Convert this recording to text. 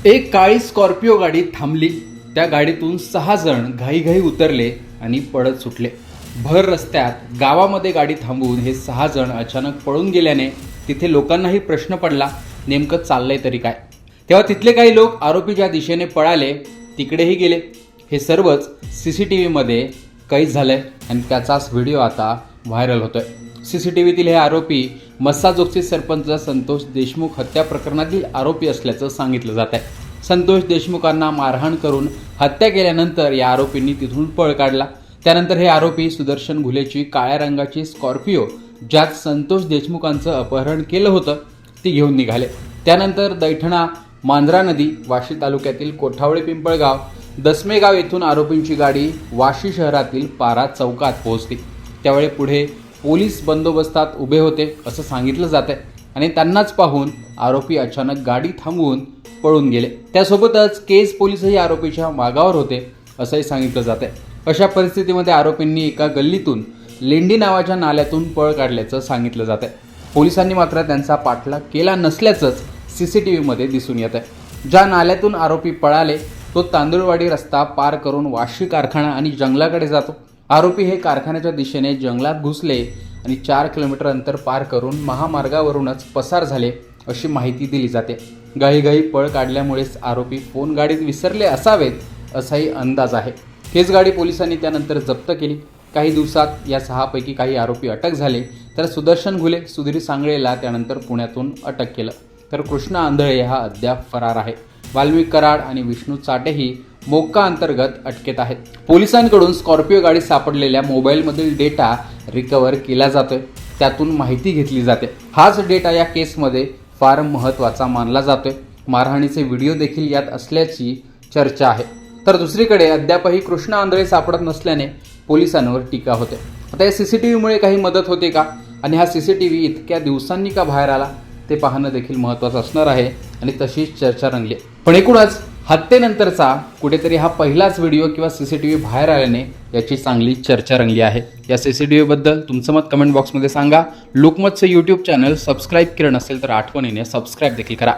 एक काळी स्कॉर्पिओ गाडी थांबली। त्या गाडीतून 6 जण घाईघाई उतरले आणि पळत सुटले। भर रस्त्यात गावामध्ये गाडी थांबवून हे 6 जण अचानक पळून गेल्याने तिथे लोकांनाही प्रश्न पडला, नेमकं चाललंय तरी काय। तेव्हा तिथले काही लोक आरोपी ज्या दिशेने पळाले तिकडेही गेले। हे सर्वच सीसीटीव्ही मध्ये कैद झालंय आणि त्याचाच व्हिडिओ आता व्हायरल होतोय। सीसीटीव्हीतील हे आरोपी मस्साजोगचे सरपंच संतोष देशमुख हत्या प्रकरणातील आरोपी असल्याचं सांगितलं जात आहे। संतोष देशमुखांना मारहाण करून हत्या केल्यानंतर या आरोपींनी तिथून पळ काढला। त्यानंतर हे आरोपी सुदर्शन घुलेची काळ्या रंगाची स्कॉर्पिओ ज्यात संतोष देशमुखांचं अपहरण केलं होतं ती घेऊन निघाले। त्यानंतर दैठणा मांजरा नदी, वाशी तालुक्यातील कोठावळे पिंपळगाव, दसमेगाव येथून आरोपींची गाडी वाशी शहरातील पारा चौकात पोहोचली। त्यावेळी पुढे पोलीस बंदोबस्तात उभे होते असं सांगितलं जात आहे आणि त्यांनाच पाहून आरोपी अचानक गाडी थांबवून पळून गेले। त्यासोबतच केज पोलीसही आरोपीच्या मागावर होते असंही सांगितलं जात आहे। अशा परिस्थितीमध्ये आरोपींनी एका गल्लीतून लेंडी नावाच्या नाल्यातून पळ काढल्याचं सांगितलं जात आहे। पोलिसांनी मात्र त्यांचा पाठलाग केला नसल्याचंच सीसीटीव्हीमध्ये दिसून येत आहे। ज्या नाल्यातून आरोपी पळाले तो तांदूळवाडी रस्ता पार करून वाशी कारखाना आणि जंगलाकडे जातो। आरोपी हे कारखान्याच्या दिशेने जंगलात घुसले आणि 4 किलोमीटर अंतर पार करून महामार्गावरूनच पसार झाले अशी माहिती दिली जाते। घाईघाई पळ काढल्यामुळेच आरोपी फोन गाडीत विसरले असावेत असाही अंदाज आहे। केज गाडी पोलिसांनी त्यानंतर जप्त केली। काही दिवसात या 6 पैकी काही आरोपी अटक झाले, तर सुदर्शन घुले, सुधीर सांगळेला त्यानंतर पुण्यातून अटक केलं, तर कृष्णा आंधळे हा अद्याप फरार आहे। वाल्मिक कराड आणि विष्णू चाटेही मोक्का अंतर्गत अटकेत आहेत। पोलिसांकडून स्कॉर्पिओ गाडी सापडलेल्या मोबाईलमधील डेटा रिकव्हर केला जातोय, त्यातून माहिती घेतली जाते। हाच डेटा या केसमध्ये फार महत्त्वाचा मानला जातोय। मारहाणीचे व्हिडिओ देखील यात असल्याची चर्चा आहे। तर दुसरीकडे अद्यापही कृष्णा आंधळे सापडत नसल्याने पोलिसांवर टीका होते। आता या सीसीटीव्हीमुळे काही मदत होते का आणि हा सीसीटीव्ही इतक्या दिवसांनी का बाहेर आला ते पाहणं देखील महत्त्वाचं असणार आहे आणि तशीच चर्चा रंगली। पण एकूणच हत्येनंतरचा कुठेतरी हा पहिलाच व्हिडिओ किंवा सीसीटीव्ही बाहेर आल्याने याची चांगली चर्चा रंगली आहे। या सीसीटीव्हीबद्दल तुमचं मत कमेंट बॉक्समध्ये सांगा। लोकमतचं यूट्यूब चॅनल सबस्क्राईब केलं नसेल तर आठवणीने सबस्क्राईब देखील करा।